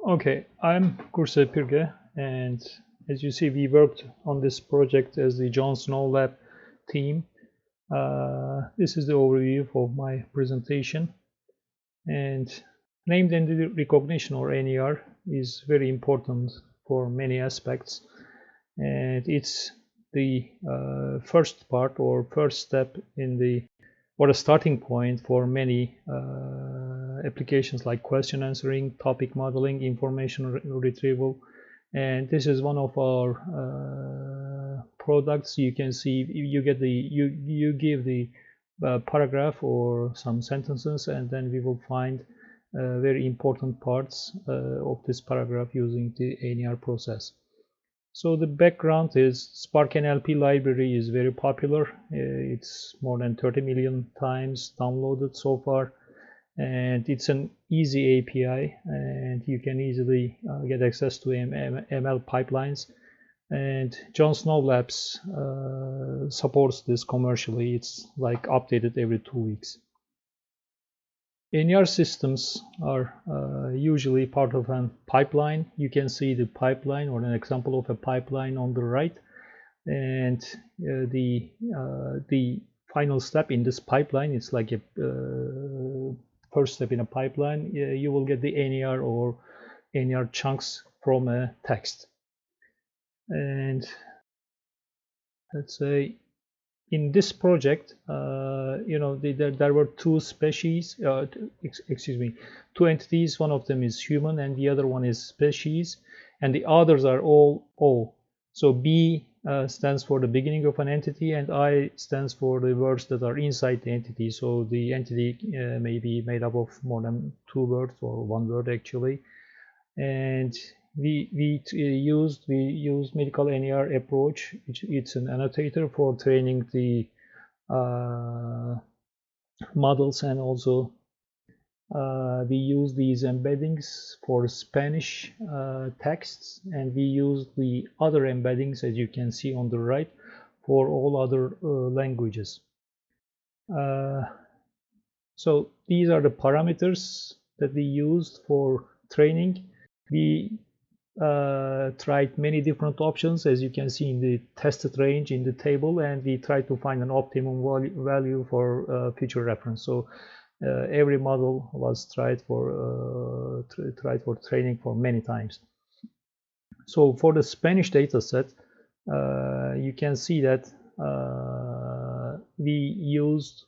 Okay, I'm Gursev Pirge, and as you see, we worked on this project as the Jon Snow Lab team. This is the overview of my presentation. And named entity recognition, or NER, is very important for many aspects, and it's the first part or first step in the or a starting point for many applications like question answering, topic modeling, information retrieval. And this is one of our products. You can see you get the you give the paragraph or some sentences, and then we will find very important parts of this paragraph using the NER process. So the background is Spark NLP library is very popular. It's more than 30 million times downloaded so far, and it's an easy API, and you can easily get access to ML pipelines. And Jon Snow Labs supports this commercially. It's like updated every 2 weeks. NER systems are usually part of a pipeline. You can see the pipeline or an example of a pipeline on the right, and the final step in this pipeline is like a first step in a pipeline. You will get the NER or NER chunks from a text, and let's say in this project, there were two species, two entities. One of them is human and the other one is species, and the others are all O. So B stands for the beginning of an entity, and I stands for the words that are inside the entity. So the entity may be made up of more than 2 words or 1 word actually. And we used medical NER approach. It's an annotator for training the models, and also we use these embeddings for Spanish texts, and we use the other embeddings, as you can see on the right, for all other languages. So these are the parameters that we used for training. We tried many different options, as you can see in the tested range in the table, and we tried to find an optimum value for future reference. So every model was tried for training for many times. So for the Spanish data set, you can see that we used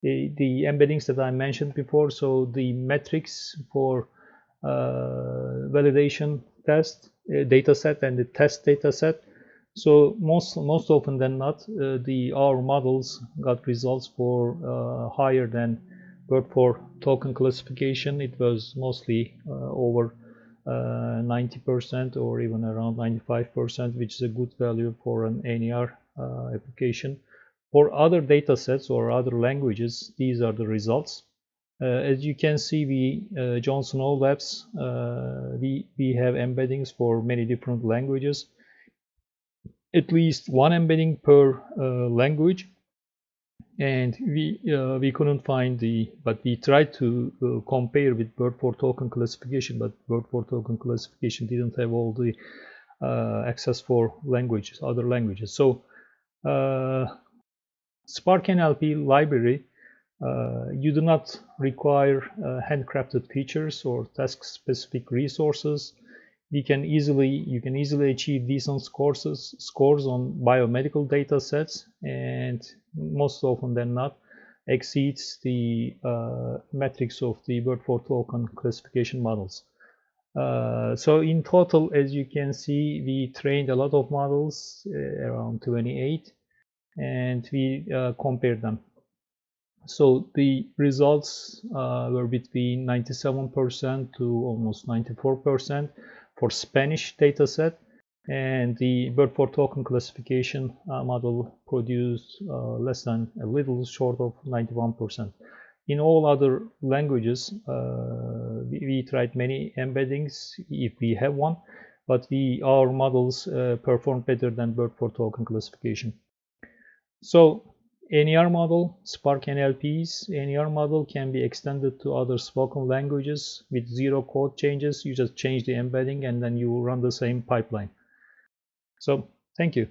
the embeddings that I mentioned before. So the metrics for validation test data set and the test data set. So most often than not, our models got results for higher than Bert for token classification. It was mostly over 90% or even around 95%, which is a good value for an NER application. For other data sets or other languages, these are the results. As you can see, we Jon Snow Labs, we have embeddings for many different languages, at least one embedding per language, and we couldn't find but we tried to compare with Bert for token classification, but Bert for token classification didn't have all the access for languages, other languages. So Spark NLP library, you do not require handcrafted features or task-specific resources. You can easily achieve decent scores on biomedical data sets, and most often than not exceeds the metrics of the Bert for token classification models. So in total, as you can see, we trained a lot of models, around 28, and we compared them. So the results were between 97% to almost 94% for Spanish dataset, and the Bert for token classification model produced less than a little short of 91%. In all other languages, we tried many embeddings if we have one, but our models performed better than Bert for token classification. So NER model, Spark NLP's NER model can be extended to other spoken languages with zero code changes. You just change the embedding and then you run the same pipeline. So thank you.